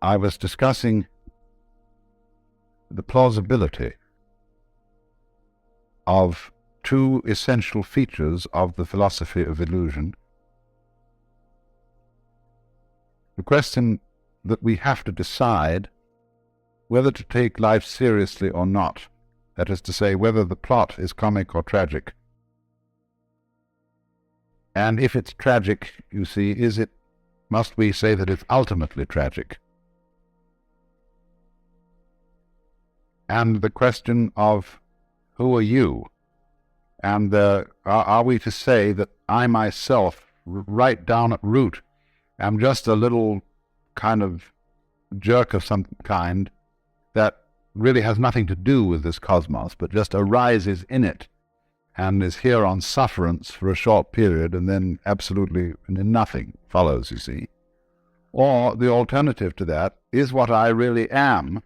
I was discussing the plausibility of two essential features of the philosophy of illusion. The question that we have to decide whether to take life seriously or not, that is to say, whether the plot is comic or tragic. And if it's tragic, you see, must we say that it's ultimately tragic? And the question of who are you? And are we to say that I myself, right down at root, am just a little kind of jerk of some kind that really has nothing to do with this cosmos, but just arises in it and is here on sufferance for a short period, and then absolutely nothing follows, you see? Or the alternative to that is what I really am,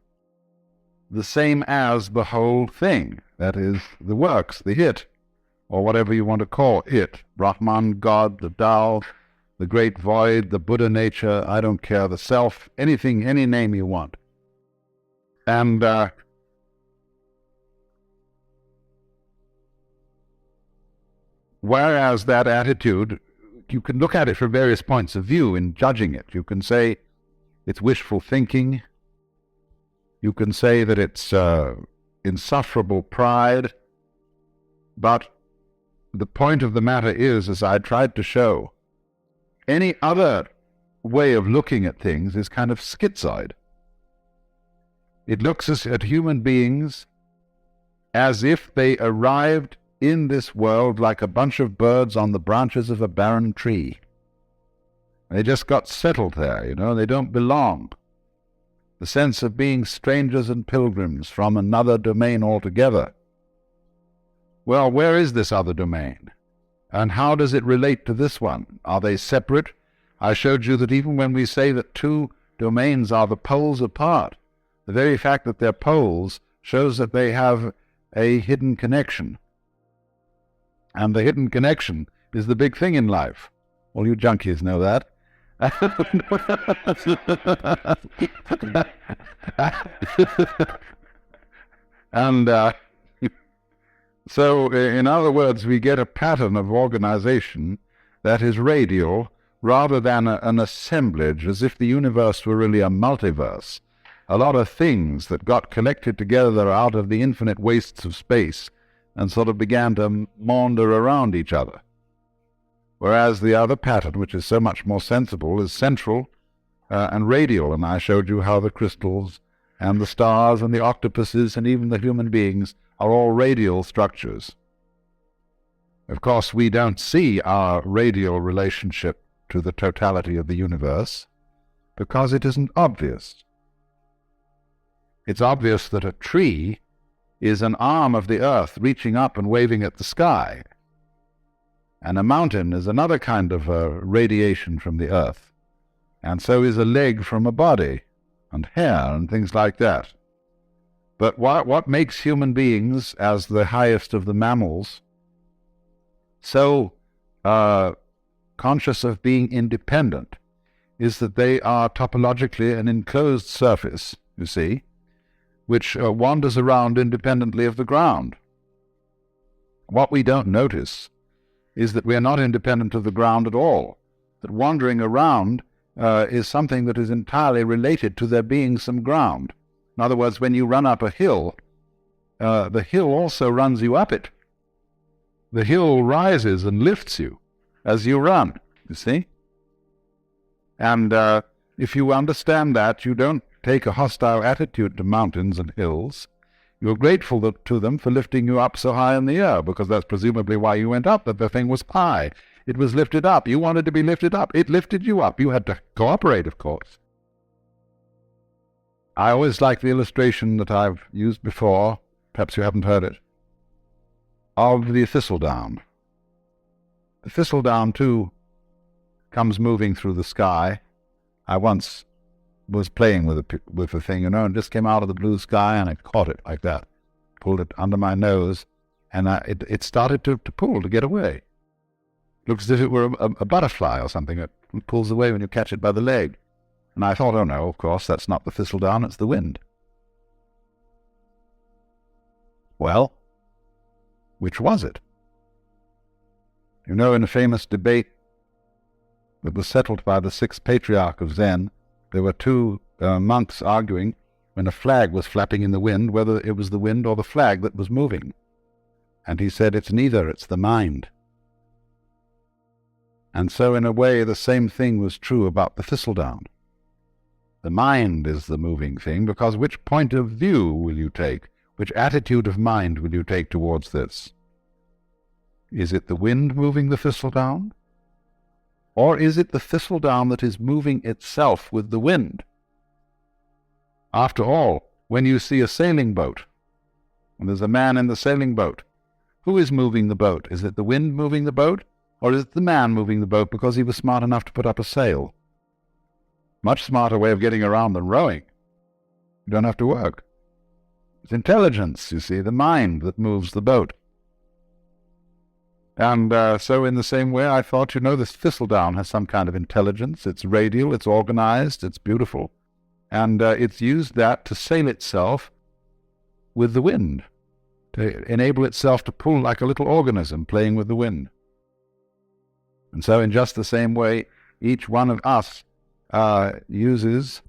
the same as the whole thing, that is, the works, the it, or whatever you want to call it, Brahman, God, the Tao, the great void, the Buddha nature, I don't care, the self, anything, any name you want. And whereas that attitude, you can look at it from various points of view in judging it. You can say it's wishful thinking. You can say that it's insufferable pride. But the point of the matter is, as I tried to show, any other way of looking at things is kind of schizoid. It looks at human beings as if they arrived in this world like a bunch of birds on the branches of a barren tree. They just got settled there, you know, they don't belong. The sense of being strangers and pilgrims from another domain altogether. Well, where is this other domain? And how does it relate to this one? Are they separate? I showed you that even when we say that two domains are the poles apart, the very fact that they're poles shows that they have a hidden connection. And the hidden connection is the big thing in life. All you junkies know that. And so, in other words, we get a pattern of organization that is radial rather than an assemblage, as if the universe were really a multiverse. A lot of things that got collected together out of the infinite wastes of space and sort of began to maunder around each other. Whereas the other pattern, which is so much more sensible, is central and radial, and I showed you how the crystals and the stars and the octopuses and even the human beings are all radial structures. Of course, we don't see our radial relationship to the totality of the universe because it isn't obvious. It's obvious that a tree is an arm of the earth reaching up and waving at the sky, and a mountain is another kind of radiation from the earth, and so is a leg from a body, and hair, and things like that. But what makes human beings, as the highest of the mammals, so conscious of being independent is that they are topologically an enclosed surface, you see, which wanders around independently of the ground. What we don't notice is that we are not independent of the ground at all, that wandering around is something that is entirely related to there being some ground. In other words, when you run up a hill, the hill also runs you up it. The hill rises and lifts you as you run, you see? And if you understand that, you don't take a hostile attitude to mountains and hills. You're grateful to them for lifting you up so high in the air, because that's presumably why you went up, that the thing was high. It was lifted up. You wanted to be lifted up. It lifted you up. You had to cooperate, of course. I always like the illustration that I've used before, perhaps you haven't heard it, of the thistledown. The thistledown, too, comes moving through the sky. I once was playing with the thing, and just came out of the blue sky, and I caught it like that, pulled it under my nose, and it started to pull, to get away. Looks as if it were a butterfly or something. It pulls away when you catch it by the leg. And I thought, oh no, of course, that's not the thistledown, it's the wind. Well, which was it? You know, in a famous debate that was settled by the sixth patriarch of Zen, there were two monks arguing when a flag was flapping in the wind, whether it was the wind or the flag that was moving. And he said, it's neither, it's the mind. And so in a way the same thing was true about the thistledown. The mind is the moving thing, because which point of view will you take? Which attitude of mind will you take towards this? Is it the wind moving the thistledown? Or is it the thistledown that is moving itself with the wind? After all, when you see a sailing boat, and there's a man in the sailing boat, who is moving the boat? Is it the wind moving the boat? Or is it the man moving the boat because he was smart enough to put up a sail? Much smarter way of getting around than rowing. You don't have to work. It's intelligence, you see, the mind that moves the boat. And so in the same way, I thought, this thistledown has some kind of intelligence. It's radial, it's organized, it's beautiful. And it's used that to sail itself with the wind, to enable itself to pull like a little organism playing with the wind. And so in just the same way, each one of us uses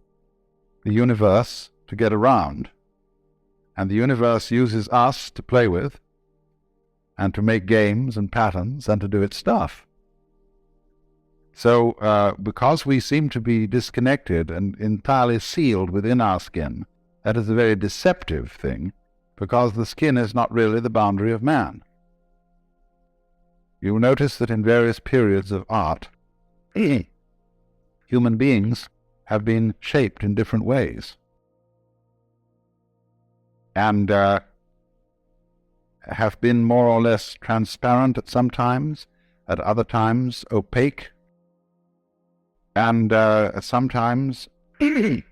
the universe to get around. And the universe uses us to play with, and to make games and patterns, and to do its stuff. So because we seem to be disconnected and entirely sealed within our skin, that is a very deceptive thing, because the skin is not really the boundary of man. You will notice that in various periods of art, human beings have been shaped in different ways. And have been more or less transparent at some times, at other times opaque, and sometimes the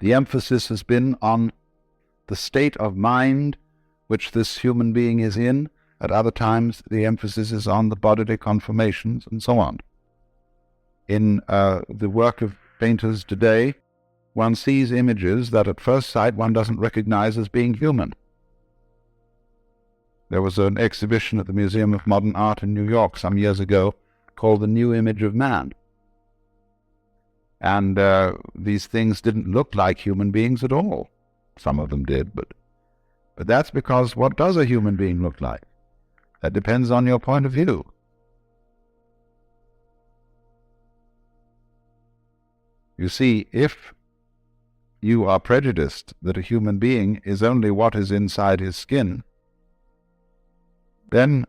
emphasis has been on the state of mind which this human being is in. At other times the emphasis is on the bodily conformations and so on. In the work of painters today, one sees images that at first sight one doesn't recognize as being human. There was an exhibition at the Museum of Modern Art in New York some years ago called The New Image of Man. And these things didn't look like human beings at all. Some of them did, but that's because what does a human being look like? That depends on your point of view. You see, if you are prejudiced that a human being is only what is inside his skin, then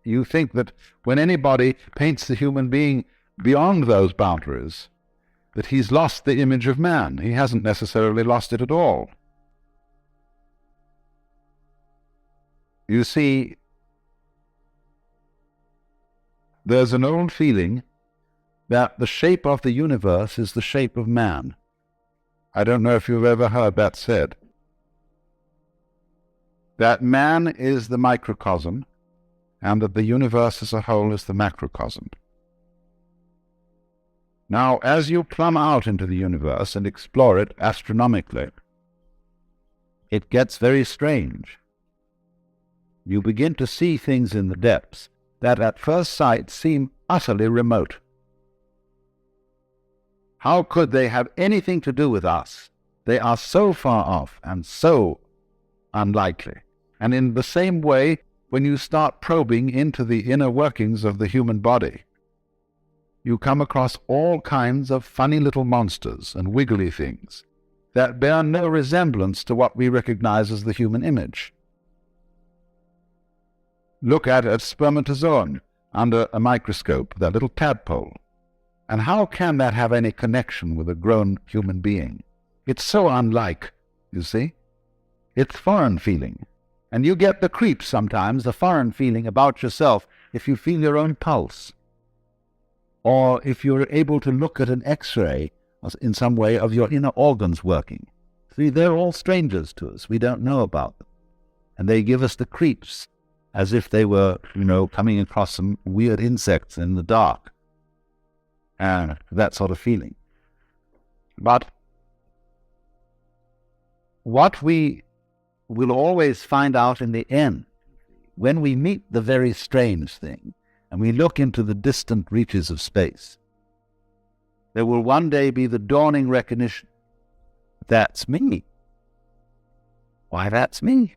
you think that when anybody paints the human being beyond those boundaries, that he's lost the image of man. He hasn't necessarily lost it at all. You see, there's an old feeling that the shape of the universe is the shape of man. I don't know if you've ever heard that said. That man is the microcosm, and that the universe as a whole is the macrocosm. Now, as you plumb out into the universe and explore it astronomically, it gets very strange. You begin to see things in the depths that at first sight seem utterly remote. How could they have anything to do with us? They are so far off and so unlikely. And in the same way, when you start probing into the inner workings of the human body, you come across all kinds of funny little monsters and wiggly things that bear no resemblance to what we recognize as the human image. Look at a spermatozoon under a microscope, that little tadpole. And how can that have any connection with a grown human being? It's so unlike, you see. It's foreign feeling. And you get the creeps sometimes, the foreign feeling about yourself, if you feel your own pulse. Or if you're able to look at an X-ray in some way of your inner organs working. See, they're all strangers to us. We don't know about them. And they give us the creeps, as if they were, coming across some weird insects in the dark. And that sort of feeling. But what we will always find out in the end, when we meet the very strange thing, and we look into the distant reaches of space, there will one day be the dawning recognition, that's me. Why, that's me.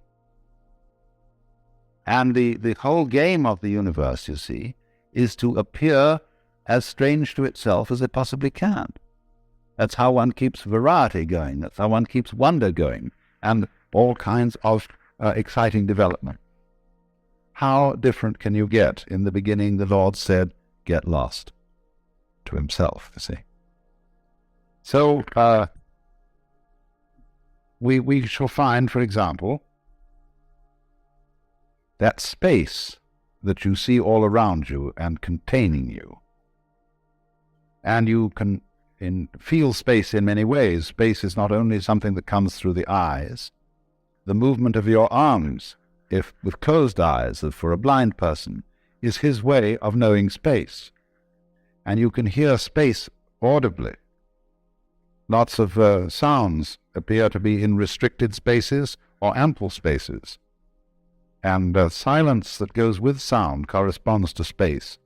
And the whole game of the universe, you see, is to appear as strange to itself as it possibly can. That's how one keeps variety going. That's how one keeps wonder going, and all kinds of exciting development. How different can you get? In the beginning, the Lord said, get lost, to himself, you see. So we shall find, for example, that space that you see all around you and containing you. And you can feel space in many ways. Space is not only something that comes through the eyes. The movement of your arms, if with closed eyes, for a blind person, is his way of knowing space. And you can hear space audibly. Lots of sounds appear to be in restricted spaces or ample spaces. And silence that goes with sound corresponds to space.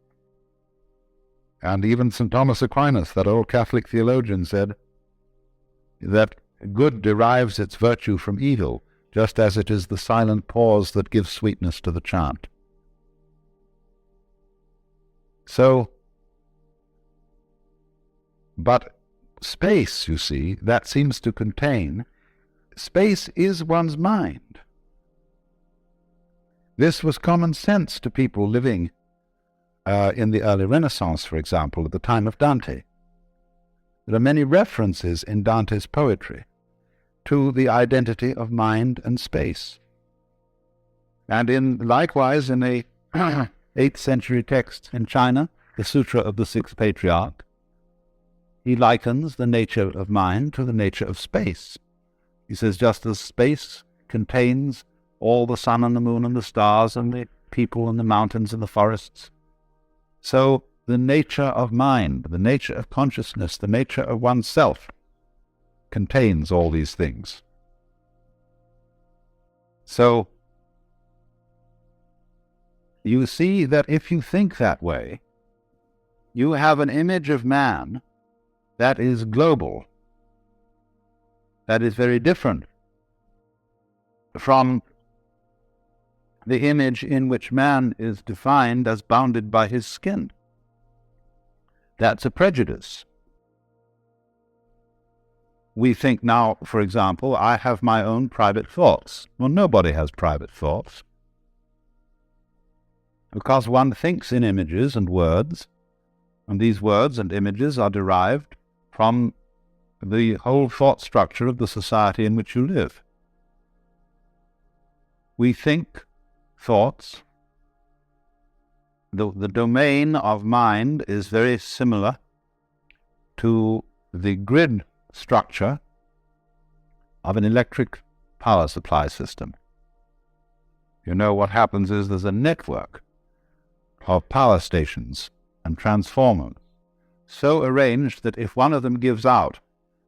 And even St. Thomas Aquinas, that old Catholic theologian, said that good derives its virtue from evil, just as it is the silent pause that gives sweetness to the chant. So, but space, you see, that seems to contain, space is one's mind. This was common sense to people living in the early Renaissance, for example, at the time of Dante. There are many references in Dante's poetry to the identity of mind and space. And likewise in a 8th century text in China, the Sutra of the Sixth Patriarch, he likens the nature of mind to the nature of space. He says, just as space contains all the sun and the moon and the stars and the people and the mountains and the forests, so the nature of mind, the nature of consciousness, the nature of oneself contains all these things. So you see that if you think that way, you have an image of man that is global, that is very different from the image in which man is defined as bounded by his skin. That's a prejudice. We think now, for example, I have my own private thoughts. Well, nobody has private thoughts, because one thinks in images and words, and these words and images are derived from the whole thought structure of the society in which you live. We think thoughts. The domain of mind is very similar to the grid structure of an electric power supply system. You know, what happens is there's a network of power stations and transformers so arranged that if one of them gives out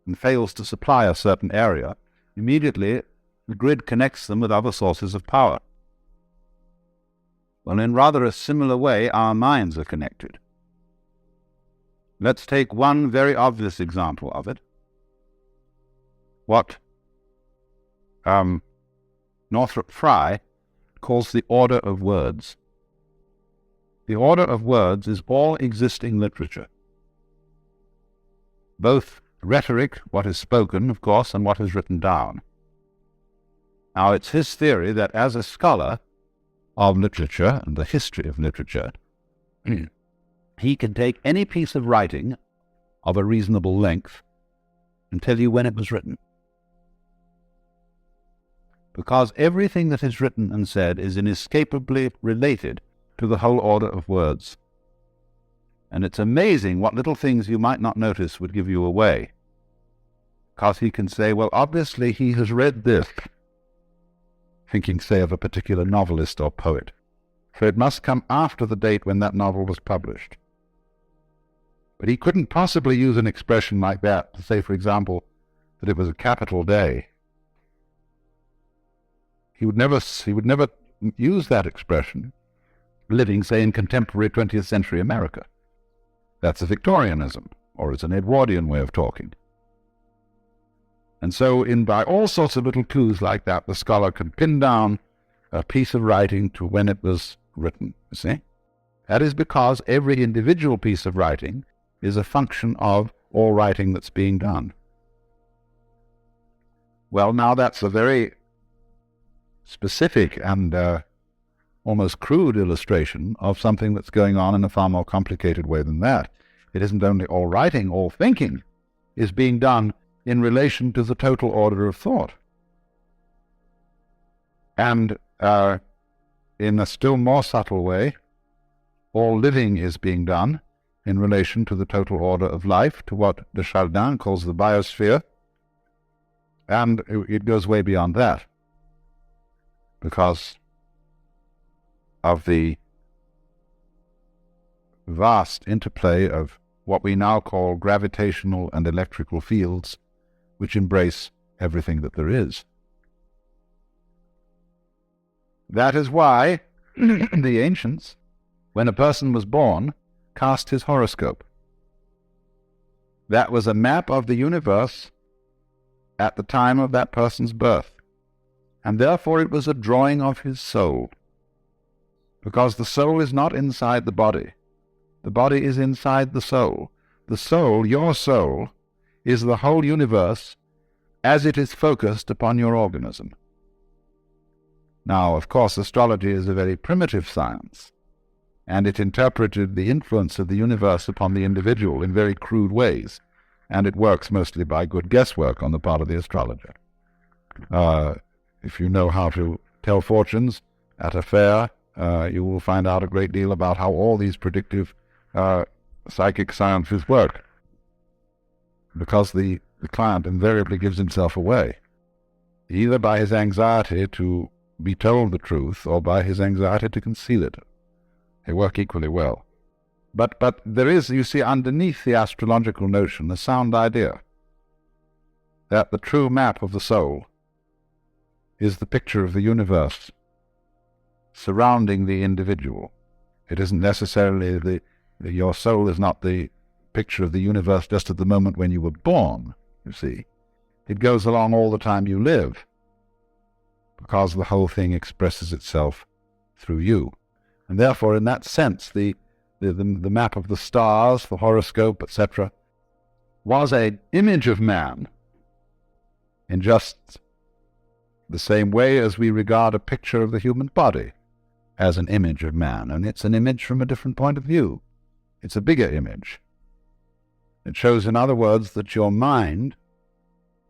and fails to supply a certain area, immediately the grid connects them with other sources of power. Well, in rather a similar way, our minds are connected. Let's take one very obvious example of it. What Northrop Frye calls the order of words. The order of words is all existing literature, both rhetoric, what is spoken, of course, and what is written down. Now, it's his theory that as a scholar of literature and the history of literature, he can take any piece of writing of a reasonable length and tell you when it was written. Because everything that is written and said is inescapably related to the whole order of words. And it's amazing what little things you might not notice would give you away. Because he can say, well, obviously he has read this, thinking, say, of a particular novelist or poet. So it must come after the date when that novel was published. But he couldn't possibly use an expression like that to say, for example, that it was a capital day. He would never use that expression living, say, in contemporary 20th century America. That's a Victorianism, or it's an Edwardian way of talking. And so by all sorts of little clues like that, the scholar can pin down a piece of writing to when it was written, you see? That is because every individual piece of writing is a function of all writing that's being done. Well, now that's a very specific and almost crude illustration of something that's going on in a far more complicated way than that. It isn't only all writing, all thinking is being done in relation to the total order of thought. And in a still more subtle way, all living is being done in relation to the total order of life, to what de Chardin calls the biosphere, and it goes way beyond that, because of the vast interplay of what we now call gravitational and electrical fields, which embrace everything that there is. That is why the ancients, when a person was born, cast his horoscope. That was a map of the universe at the time of that person's birth, and therefore it was a drawing of his soul, because the soul is not inside the body. The body is inside the soul. The soul, your soul, is the whole universe as it is focused upon your organism. Now, of course, astrology is a very primitive science, and it interpreted the influence of the universe upon the individual in very crude ways, and it works mostly by good guesswork on the part of the astrologer. If you know how to tell fortunes at a fair, you will find out a great deal about how all these predictive psychic sciences work, because the client invariably gives himself away, either by his anxiety to be told the truth or by his anxiety to conceal it. They work equally well. But there is, you see, underneath the astrological notion, a sound idea that the true map of the soul is the picture of the universe surrounding the individual. It isn't necessarily your soul is not the picture of the universe just at the moment when you were born, you see. It goes along all the time you live, because the whole thing expresses itself through you. And therefore, in that sense, the map of the stars, the horoscope, etc., was an image of man in just the same way as we regard a picture of the human body as an image of man. And it's an image from a different point of view. It's a bigger image. It shows, in other words, that your mind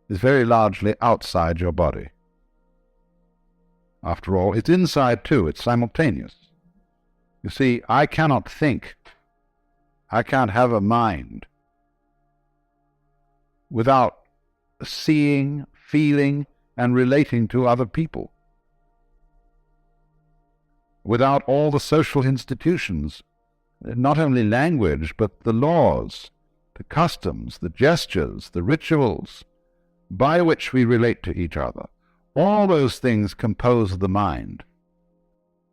is very largely outside your body. After all, it's inside too. It's simultaneous. You see, I cannot think. I can't have a mind without seeing, feeling, and relating to other people. Without all the social institutions, not only language, but the laws, the customs, the gestures, the rituals by which we relate to each other. All those things compose the mind.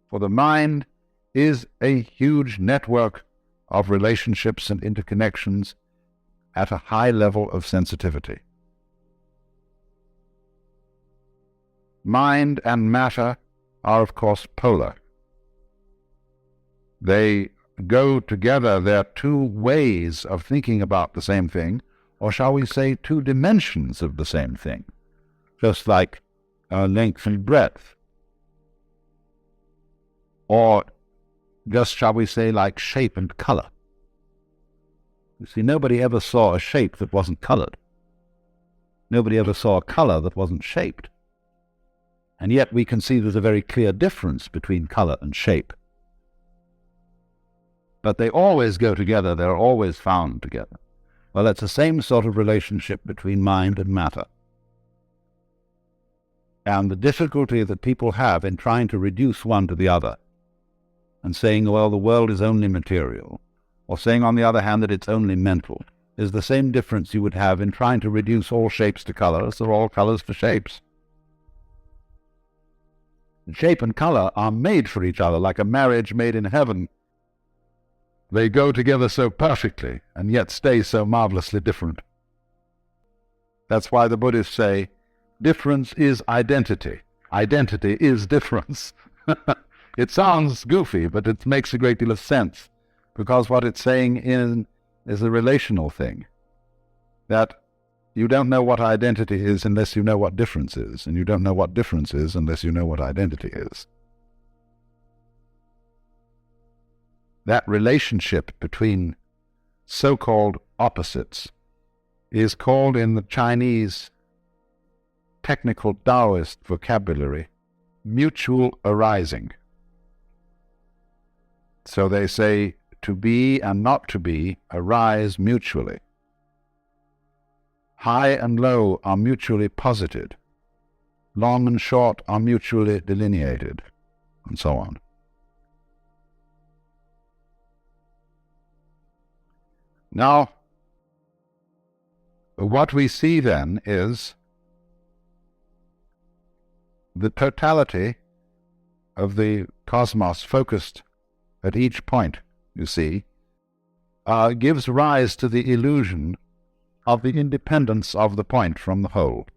For the mind is a huge network of relationships and interconnections at a high level of sensitivity. Mind and matter are, of course, polar. They go together. They're two ways of thinking about the same thing, or shall we say two dimensions of the same thing, just like length and breadth, or just, shall we say, like shape and color. You see, nobody ever saw a shape that wasn't colored. Nobody ever saw a color that wasn't shaped. And yet we can see there's a very clear difference between color and shape. But they always go together, they're always found together. Well, it's the same sort of relationship between mind and matter. And the difficulty that people have in trying to reduce one to the other, and saying, well, the world is only material, or saying, on the other hand, that it's only mental, is the same difference you would have in trying to reduce all shapes to colors or all colors to shapes. Shape and color are made for each other, like a marriage made in heaven. They go together so perfectly, and yet stay so marvelously different. That's why the Buddhists say, difference is identity. Identity is difference. It sounds goofy, but it makes a great deal of sense, because what it's saying is a relational thing, that you don't know what identity is unless you know what difference is, and you don't know what difference is unless you know what identity is. That relationship between so-called opposites is called in the Chinese technical Taoist vocabulary mutual arising. So they say to be and not to be arise mutually. High and low are mutually posited. Long and short are mutually delineated, and so on. Now, what we see then is the totality of the cosmos focused at each point, you see, gives rise to the illusion of the independence of the point from the whole.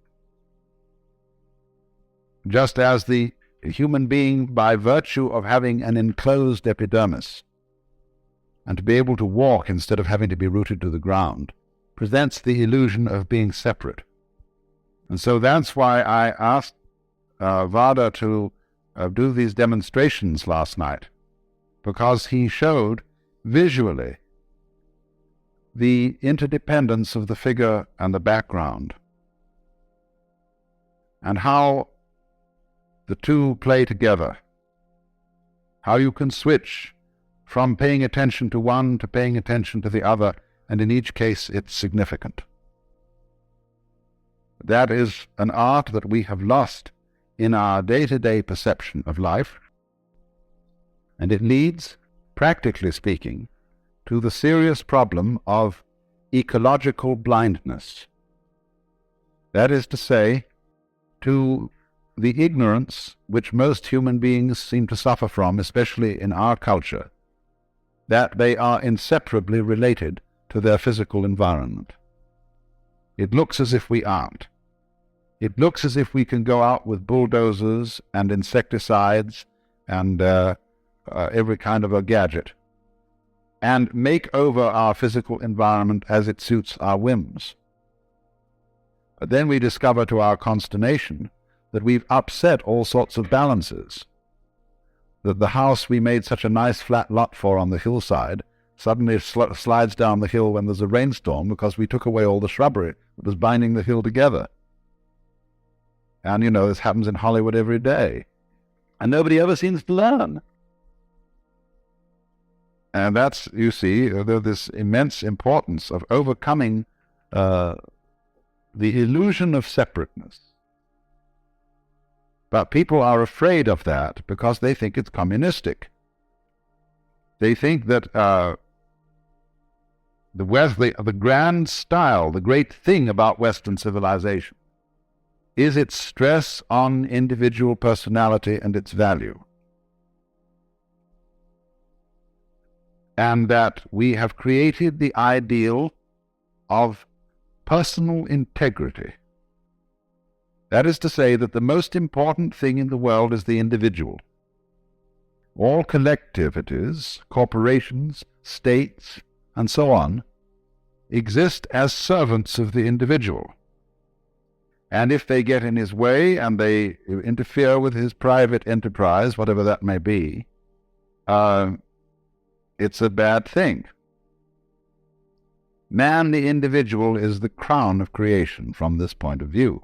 Just as the human being, by virtue of having an enclosed epidermis, and to be able to walk instead of having to be rooted to the ground, presents the illusion of being separate. And so that's why I asked Vada to do these demonstrations last night, because he showed visually the interdependence of the figure and the background, and how the two play together, how you can switch from paying attention to one to paying attention to the other, and in each case it's significant. That is an art that we have lost in our day-to-day perception of life, and it leads, practically speaking, to the serious problem of ecological blindness. That is to say, to the ignorance which most human beings seem to suffer from, especially in our culture, that they are inseparably related to their physical environment. It looks as if we aren't. It looks as if we can go out with bulldozers and insecticides and every kind of a gadget and make over our physical environment as it suits our whims. But then we discover to our consternation that we've upset all sorts of balances, that the house we made such a nice flat lot for on the hillside suddenly slides down the hill when there's a rainstorm because we took away all the shrubbery that was binding the hill together. And, you know, this happens in Hollywood every day. And nobody ever seems to learn. And that's, you see, there's this immense importance of overcoming the illusion of separateness. But people are afraid of that because they think it's communistic. They think that the grand style, the great thing about Western civilization, is its stress on individual personality and its value. And that we have created the ideal of personal integrity. That is to say that the most important thing in the world is the individual. All collectivities, corporations, states, and so on, exist as servants of the individual. And if they get in his way and they interfere with his private enterprise, whatever that may be, it's a bad thing. Man, the individual, is the crown of creation from this point of view.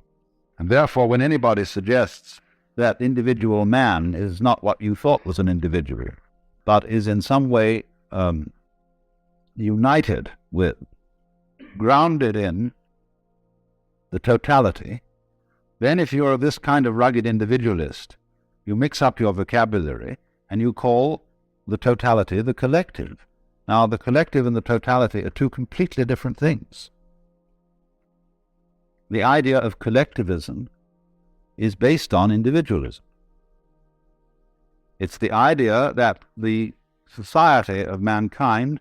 And therefore, when anybody suggests that individual man is not what you thought was an individual, but is in some way united with, grounded in the totality, then if you're this kind of rugged individualist, you mix up your vocabulary and you call the totality the collective. Now, the collective and the totality are two completely different things. The idea of collectivism is based on individualism. It's the idea that the society of mankind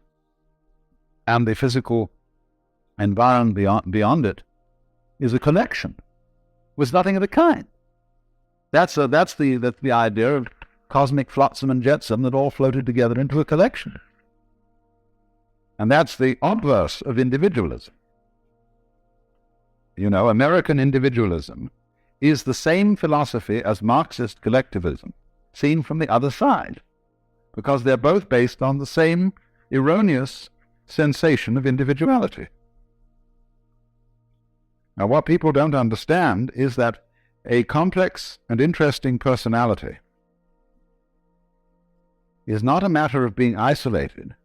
and the physical environment beyond it is a collection with nothing of the kind. That's the idea of cosmic flotsam and jetsam that all floated together into a collection. And that's the obverse of individualism. You know, American individualism is the same philosophy as Marxist collectivism, seen from the other side, because they're both based on the same erroneous sensation of individuality. Now, what people don't understand is that a complex and interesting personality is not a matter of being isolated.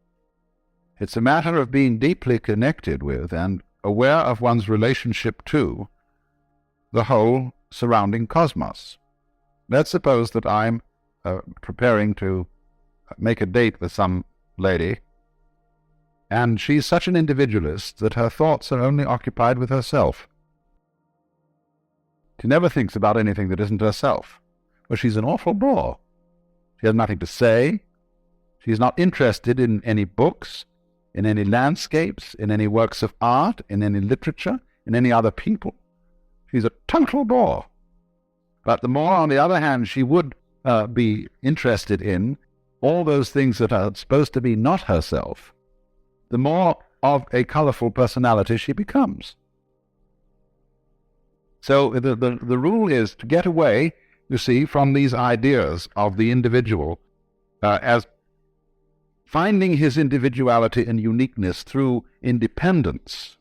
It's a matter of being deeply connected with and aware of one's relationship to the whole surrounding cosmos. Let's suppose that I'm preparing to make a date with some lady, and she's such an individualist that her thoughts are only occupied with herself. She never thinks about anything that isn't herself. Well, she's an awful bore. She has nothing to say. She's not interested in any books, in any landscapes, in any works of art, in any literature, in any other people. She's a total bore. But the more, on the other hand, she would be interested in all those things that are supposed to be not herself, the more of a colorful personality she becomes. So the rule is to get away, you see, from these ideas of the individual as finding his individuality and uniqueness through independence,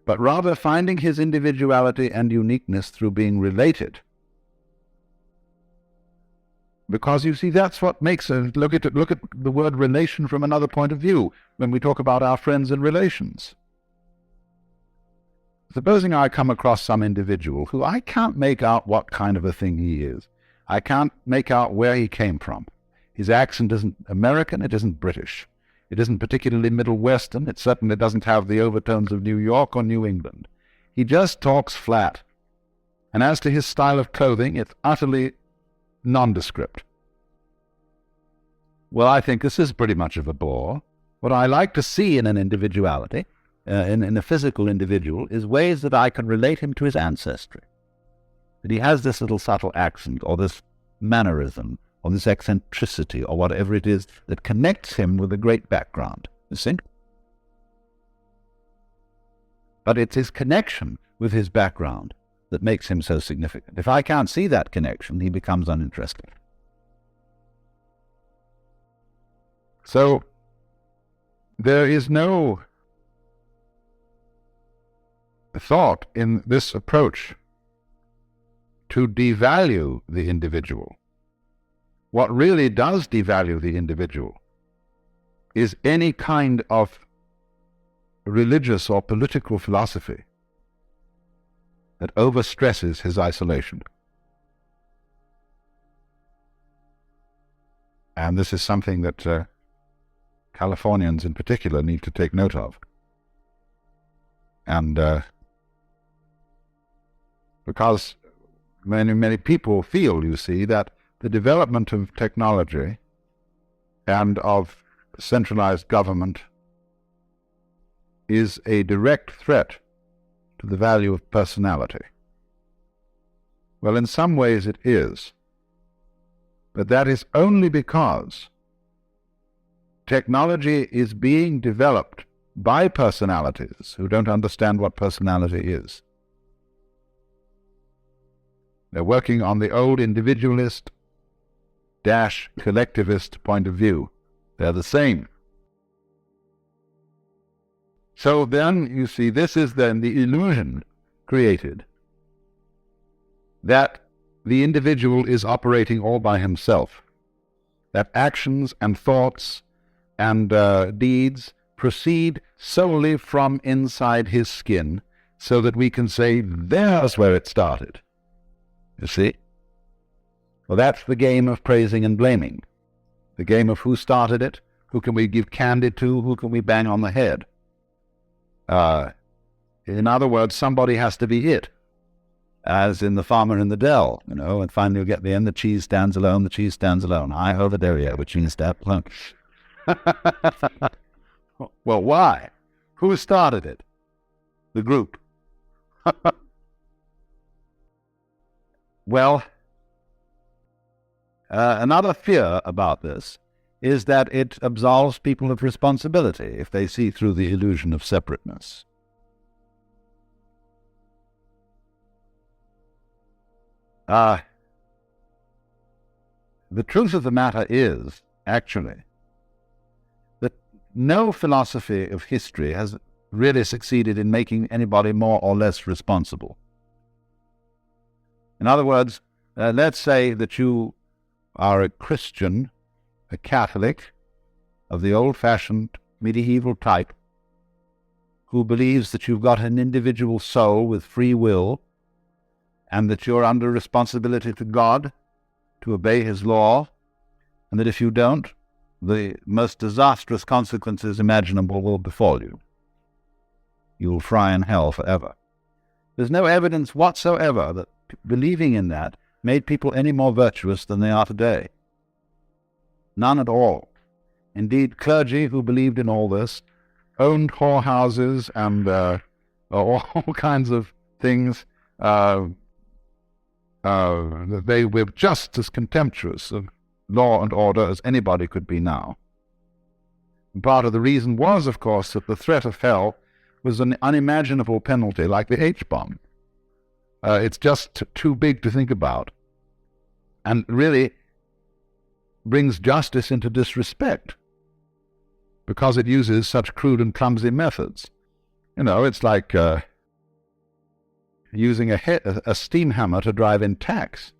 but rather finding his individuality and uniqueness through being related. Because, you see, that's what makes us look at the word relation from another point of view when we talk about our friends and relations. Supposing I come across some individual who I can't make out what kind of a thing he is. I can't make out where he came from. His accent isn't American, it isn't British. It isn't particularly Middle Western, it certainly doesn't have the overtones of New York or New England. He just talks flat. And as to his style of clothing, it's utterly nondescript. Well, I think this is pretty much of a bore. What I like to see in an individuality, in a physical individual, is ways that I can relate him to his ancestry. That he has this little subtle accent, or this mannerism, or this eccentricity, or whatever it is that connects him with a great background, you see? But it's his connection with his background that makes him so significant. If I can't see that connection, he becomes uninteresting. So, there is no thought in this approach to devalue the individual. What really does devalue the individual is any kind of religious or political philosophy that overstresses his isolation. And this is something that Californians in particular need to take note of. And because many people feel, you see, that the development of technology and of centralized government is a direct threat to the value of personality. Well, in some ways it is, but that is only because technology is being developed by personalities who don't understand what personality is. They're working on the old individualist collectivist point of view. They're the same. So then, you see, this is then the illusion created that the individual is operating all by himself, that actions and thoughts and deeds proceed solely from inside his skin, so that we can say, there's where it started. You see? Well, that's the game of praising and blaming. The game of who started it, Who can we give candy to? Who can we bang on the head? In other words, somebody has to be it, as in The Farmer in the Dell, and finally you get the end, the cheese stands alone, the cheese stands alone. Hi ho the derriere, which means that alone. Well, why? Who started it? The group. Well, another fear about this is that it absolves people of responsibility if they see through the illusion of separateness. The truth of the matter is, actually, that no philosophy of history has really succeeded in making anybody more or less responsible. In other words, let's say that you are a Christian, a Catholic of the old-fashioned medieval type, who believes that you've got an individual soul with free will, and that you're under responsibility to God to obey His law, and that if you don't, the most disastrous consequences imaginable will befall you. You will fry in hell forever. There's no evidence whatsoever that believing in that made people any more virtuous than they are today. None at all. Indeed, clergy who believed in all this owned whorehouses and all kinds of things. They were just as contemptuous of law and order as anybody could be now. And part of the reason was, of course, that the threat of hell was an unimaginable penalty like the H-bomb. It's just too big to think about, and really brings justice into disrespect because it uses such crude and clumsy methods. It's like using a steam hammer to drive in tacks.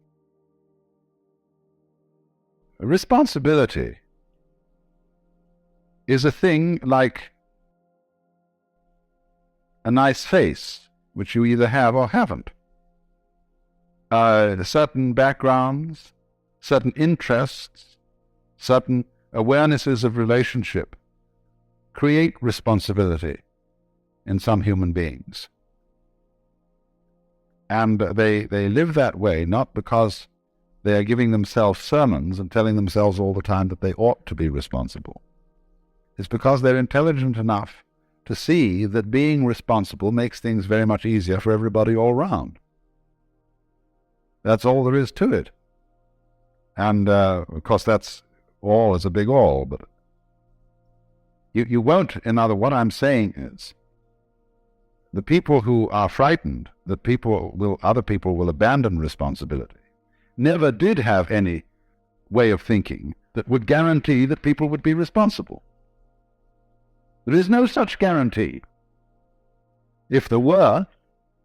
Responsibility is a thing like a nice face, which you either have or haven't. Certain backgrounds, certain interests, certain awarenesses of relationship create responsibility in some human beings. And they live that way not because they are giving themselves sermons and telling themselves all the time that they ought to be responsible. It's because they're intelligent enough to see that being responsible makes things very much easier for everybody all round. That's all there is to it. And, of course, that's all is a big all, but you won't, what I'm saying is, the people who are frightened that other people will abandon responsibility never did have any way of thinking that would guarantee that people would be responsible. There is no such guarantee. If there were,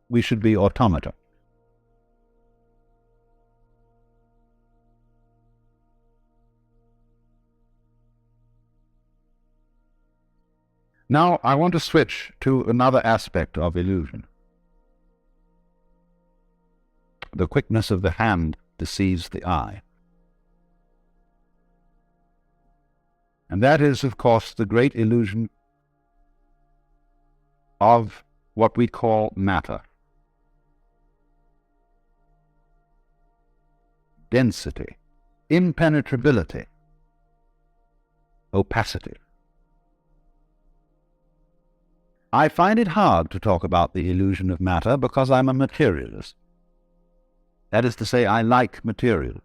we should be automata. Now, I want to switch to another aspect of illusion. The quickness of the hand deceives the eye. And that is, of course, the great illusion of what we call matter. Density, impenetrability, opacity. I find it hard to talk about the illusion of matter because I'm a materialist. That is to say, I like material.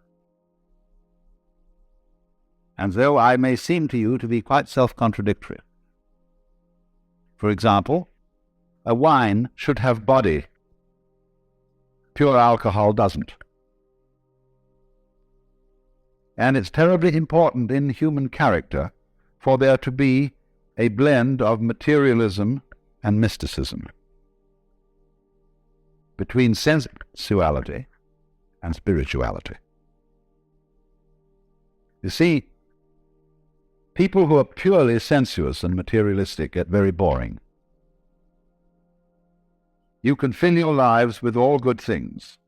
And though I may seem to you to be quite self-contradictory. For example, a wine should have body. Pure alcohol doesn't. And it's terribly important in human character for there to be a blend of materialism and mysticism, between sensuality and spirituality. You see, people who are purely sensuous and materialistic get very boring. You can fill your lives with all good things,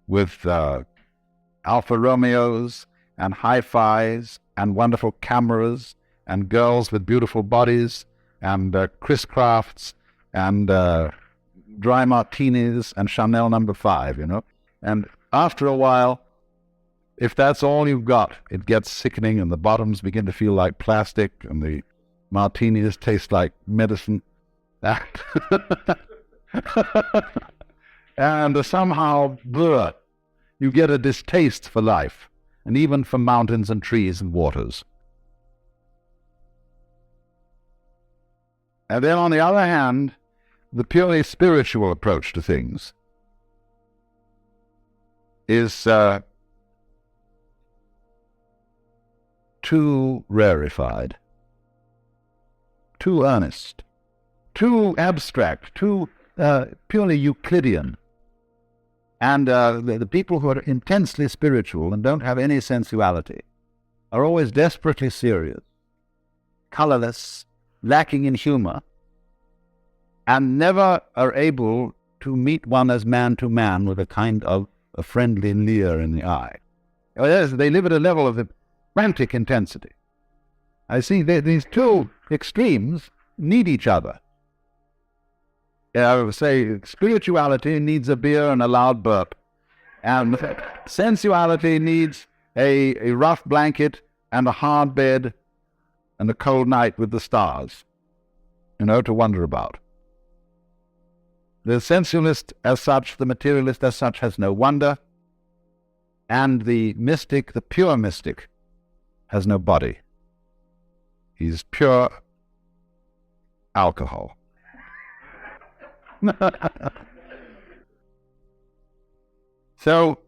with Alfa Romeos and hi-fis and wonderful cameras and girls with beautiful bodies and Chris Crafts and dry martinis and Chanel No. 5, And after a while, if that's all you've got, it gets sickening and the bottoms begin to feel like plastic and the martinis taste like medicine. And somehow, you get a distaste for life, and even for mountains and trees and waters. And then on the other hand, the purely spiritual approach to things is too rarefied, too earnest, too abstract, too purely Euclidean. And the people who are intensely spiritual and don't have any sensuality are always desperately serious, colorless, lacking in humor, and never are able to meet one as man to man with a kind of a friendly leer in the eye. They live at a level of frantic intensity. I see these two extremes need each other. I would say spirituality needs a beer and a loud burp, and sensuality needs a rough blanket and a hard bed and a cold night with the stars, to wonder about. The sensualist as such, the materialist as such, has no wonder, and the mystic, the pure mystic, has no body. He's pure alcohol. So,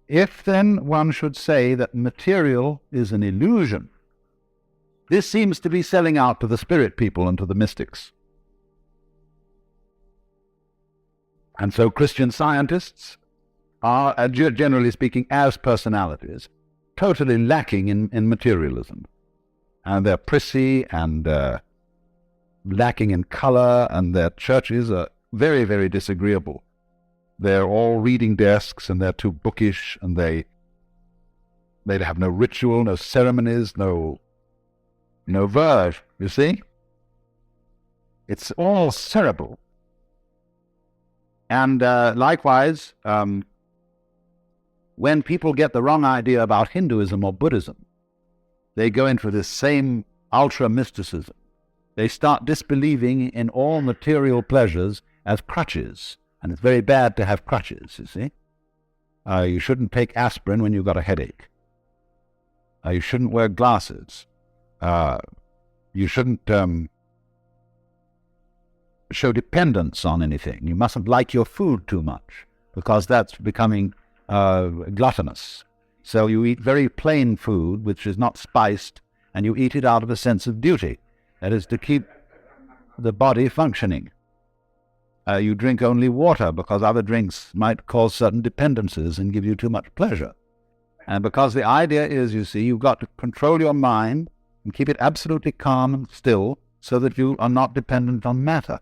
if then one should say that material is an illusion, this seems to be selling out to the spirit people and to the mystics. And so Christian scientists are, generally speaking, as personalities, totally lacking in materialism. And they're prissy and lacking in color, and their churches are very, very disagreeable. They're all reading desks, and they're too bookish, and they have no ritual, no ceremonies, no verve, you see? It's all cerebral. And likewise, when people get the wrong idea about Hinduism or Buddhism, they go into this same ultra-mysticism. They start disbelieving in all material pleasures as crutches, and it's very bad to have crutches, you see. You shouldn't take aspirin when you've got a headache. You shouldn't wear glasses. You shouldn't show dependence on anything. You mustn't like your food too much, because that's becoming gluttonous. So you eat very plain food, which is not spiced, and you eat it out of a sense of duty. That is to keep the body functioning. You drink only water because other drinks might cause certain dependencies and give you too much pleasure. And because the idea is, you see, you've got to control your mind and keep it absolutely calm and still so that you are not dependent on matter.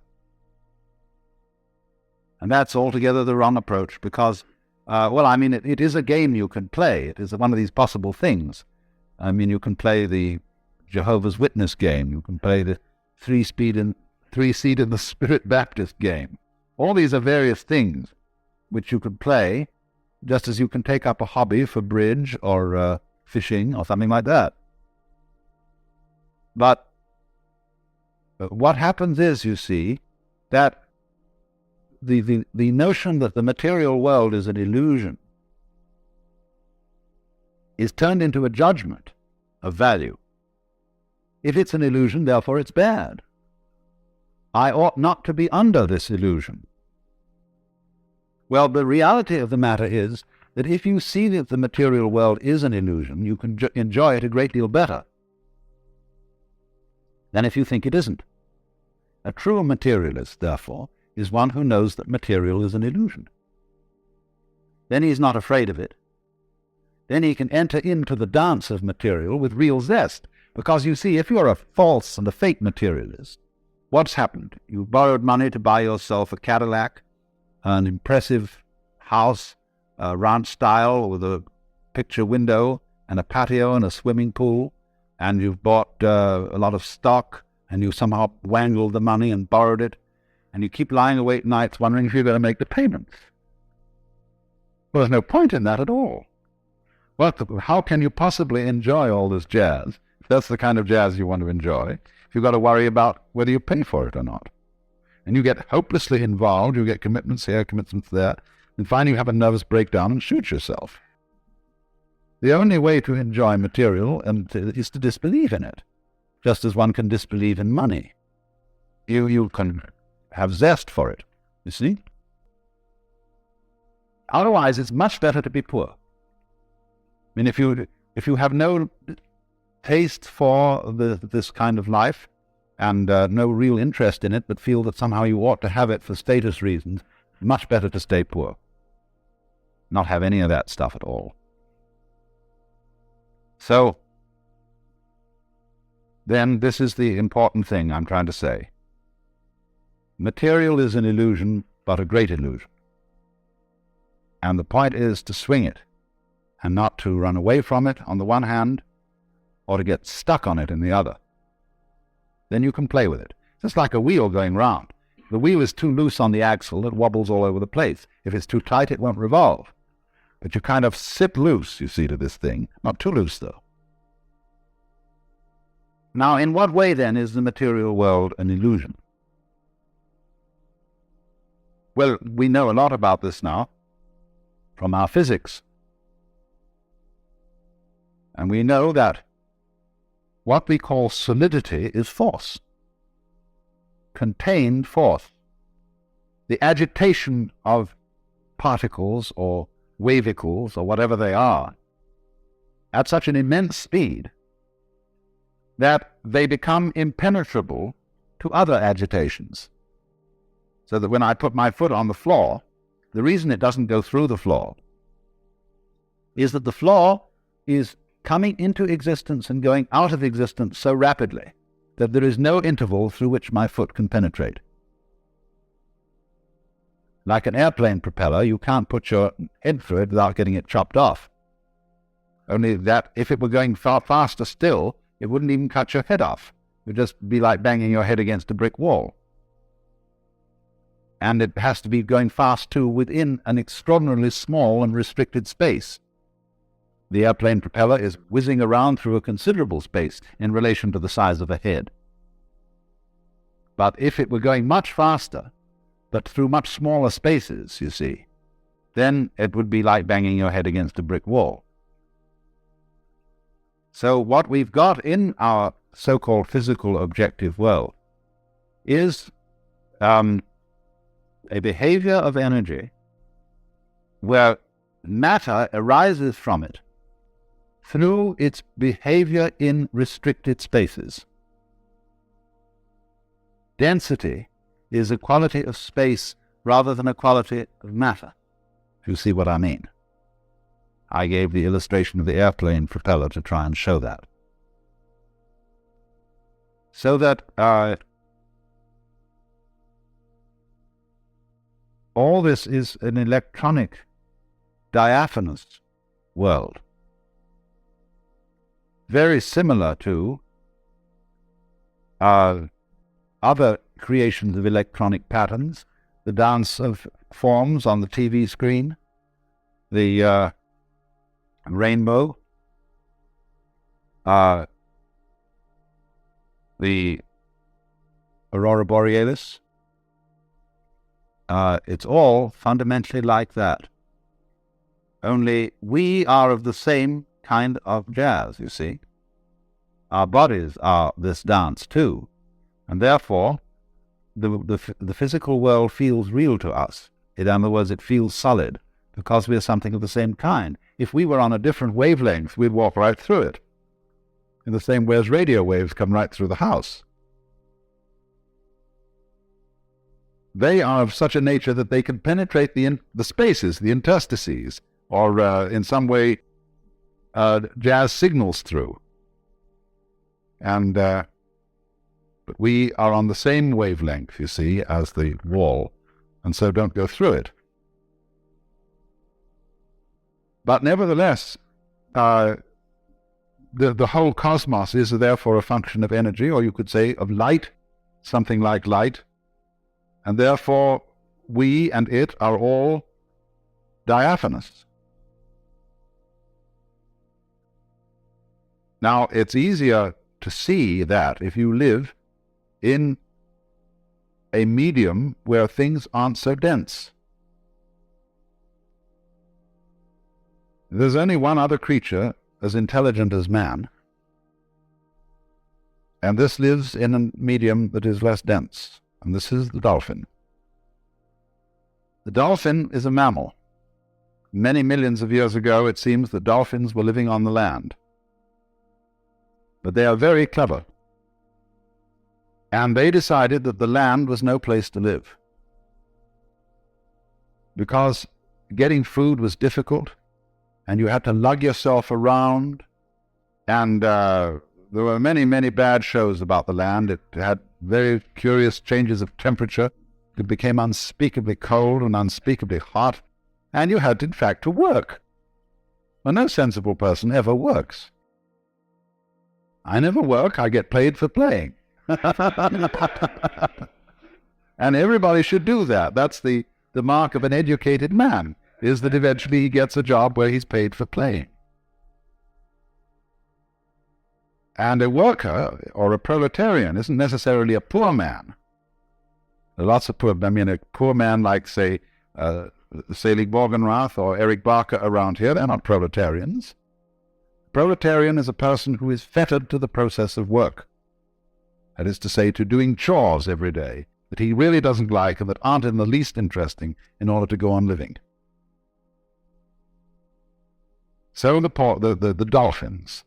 And that's altogether the wrong approach because, it is a game you can play. It is one of these possible things. You can play the Jehovah's Witness game. You can play the three-seed in the Spirit Baptist game. All these are various things which you can play, just as you can take up a hobby for bridge or fishing or something like that. But what happens is, you see, that the notion that the material world is an illusion is turned into a judgment of value. If it's an illusion, therefore it's bad. I ought not to be under this illusion. Well, the reality of the matter is that if you see that the material world is an illusion, you can enjoy it a great deal better than if you think it isn't. A true materialist, therefore, is one who knows that material is an illusion. Then he's not afraid of it. Then he can enter into the dance of material with real zest. Because you see, if you're a false and a fake materialist, what's happened? You borrowed money to buy yourself a Cadillac, an impressive house, ranch style with a picture window, and a patio and a swimming pool, and you've bought a lot of stock, and you somehow wangled the money and borrowed it, and you keep lying awake nights wondering if you're going to make the payments. Well, there's no point in that at all. How can you possibly enjoy all this jazz, if that's the kind of jazz you want to enjoy, if you've got to worry about whether you pay for it or not? And you get hopelessly involved, you get commitments here, commitments there, and finally you have a nervous breakdown and shoot yourself. The only way to enjoy material is to disbelieve in it, just as one can disbelieve in money. You can have zest for it, you see? Otherwise, it's much better to be poor. I mean, if you have no taste for this kind of life and no real interest in it, but feel that somehow you ought to have it for status reasons, much better to stay poor. Not have any of that stuff at all. So, then this is the important thing I'm trying to say. Material is an illusion, but a great illusion. And the point is to swing it, and not to run away from it on the one hand, or to get stuck on it in the other. Then you can play with it. Just like a wheel going round. If the wheel is too loose on the axle, it wobbles all over the place. If it's too tight, it won't revolve. But you kind of sit loose, you see, to this thing. Not too loose, though. Now, in what way, then, is the material world an illusion? Well, we know a lot about this now from our physics. And we know that what we call solidity is force, contained force. The agitation of particles or wavicles or whatever they are at such an immense speed that they become impenetrable to other agitations. So that when I put my foot on the floor, the reason it doesn't go through the floor is that the floor is coming into existence and going out of existence so rapidly that there is no interval through which my foot can penetrate. Like an airplane propeller, you can't put your head through it without getting it chopped off. Only that if it were going far faster still, it wouldn't even cut your head off. It would just be like banging your head against a brick wall. And it has to be going fast too within an extraordinarily small and restricted space. The airplane propeller is whizzing around through a considerable space in relation to the size of a head. But if it were going much faster, but through much smaller spaces, you see, then it would be like banging your head against a brick wall. So what we've got in our so-called physical objective world is a behavior of energy where matter arises from it through its behavior in restricted spaces. Density is a quality of space rather than a quality of matter. You see what I mean? I gave the illustration of the airplane propeller to try and show that. So that all this is an electronic, diaphanous world, very similar to other creations of electronic patterns, the dance of forms on the TV screen, the rainbow, the aurora borealis. It's all fundamentally like that. Only we are of the same kind of jazz, you see. Our bodies are this dance too, and therefore the physical world feels real to us. In other words, it feels solid, because we are something of the same kind. If we were on a different wavelength, we'd walk right through it, in the same way as radio waves come right through the house. They are of such a nature that they can penetrate the spaces, the interstices, or in some way jazz signals through. And but we are on the same wavelength, you see, as the wall, and so don't go through it. But nevertheless, the whole cosmos is therefore a function of energy, or you could say of light, something like light, and therefore we and it are all diaphanous. Now, it's easier to see that if you live in a medium where things aren't so dense. There's only one other creature as intelligent as man, and this lives in a medium that is less dense, and this is the dolphin. The dolphin is a mammal. Many millions of years ago, it seems that dolphins were living on the land. But they are very clever. And they decided that the land was no place to live, because getting food was difficult, and you had to lug yourself around, and there were many, many bad shows about the land. It had very curious changes of temperature. It became unspeakably cold and unspeakably hot, and you had, in fact, to work. Well, no sensible person ever works. I never work, I get paid for playing. And everybody should do that. That's the mark of an educated man, is that eventually he gets a job where he's paid for playing. And a worker or a proletarian isn't necessarily a poor man. There are lots of poor, a poor man like, say, Selig Morgenrath or Eric Barker around here, they're not proletarians. Proletarian is a person who is fettered to the process of work. That is to say, to doing chores every day that he really doesn't like and that aren't in the least interesting in order to go on living. So the dolphins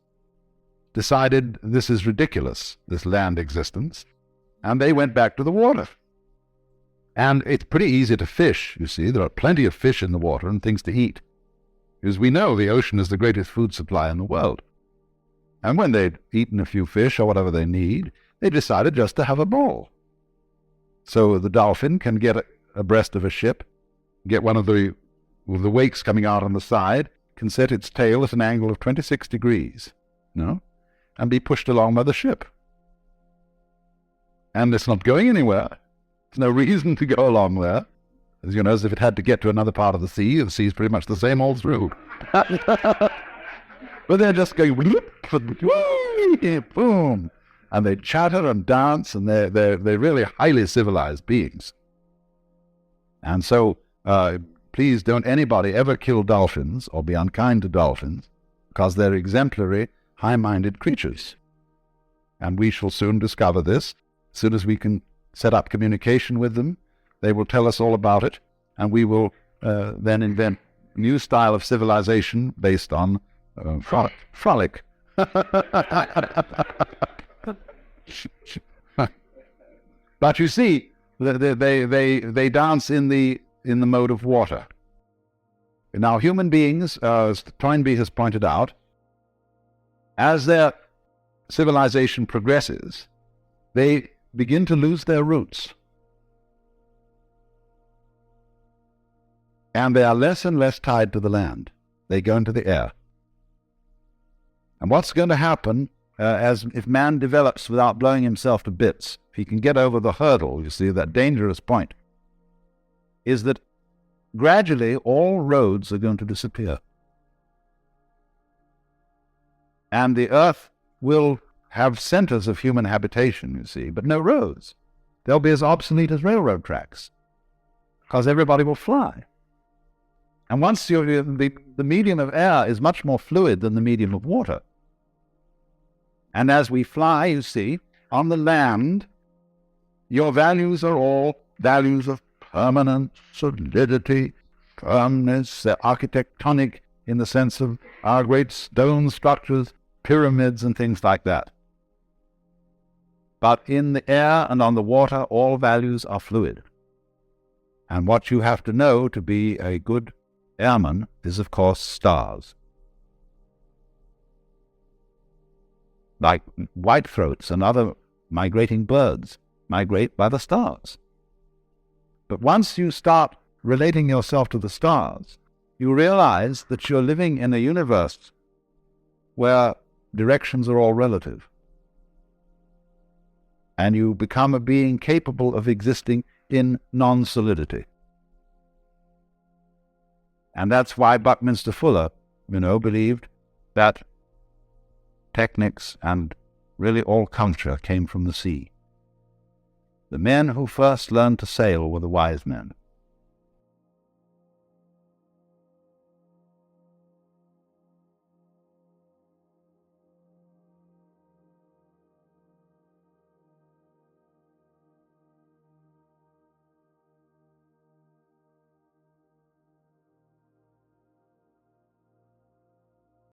decided this is ridiculous, this land existence, and they went back to the water. And it's pretty easy to fish, you see. There are plenty of fish in the water and things to eat, because we know the ocean is the greatest food supply in the world. And when they'd eaten a few fish or whatever they need, they decided just to have a ball. So the dolphin can get abreast of a ship, get one of the wakes coming out on the side, can set its tail at an angle of 26 degrees, and be pushed along by the ship. And it's not going anywhere. There's no reason to go along there. As if it had to get to another part of the sea is pretty much the same all through. But they're just going, boom, and they chatter and dance, and they're really highly civilized beings. And so, please don't anybody ever kill dolphins or be unkind to dolphins, because they're exemplary, high-minded creatures. And we shall soon discover this. As soon as we can set up communication with them, they will tell us all about it, and we will then invent a new style of civilization based on frolic. But you see, they dance in the mode of water. Now, human beings, as Toynbee has pointed out, as their civilization progresses, they begin to lose their roots. And they are less and less tied to the land. They go into the air. And what's going to happen as if man develops without blowing himself to bits, if he can get over the hurdle, you see, that dangerous point, is that gradually all roads are going to disappear. And the earth will have centers of human habitation, you see, but no roads. They'll be as obsolete as railroad tracks, because everybody will fly. And once the medium of air is much more fluid than the medium of water. And as we fly, you see, on the land, your values are all values of permanence, solidity, firmness. They're architectonic in the sense of our great stone structures, pyramids and things like that. But in the air and on the water, all values are fluid. And what you have to know to be a good airman is, of course, stars. Like whitethroats and other migrating birds migrate by the stars. But once you start relating yourself to the stars, you realize that you're living in a universe where directions are all relative. And you become a being capable of existing in non-solidity. And that's why Buckminster Fuller, believed that technics and really all culture came from the sea. The men who first learned to sail were the wise men.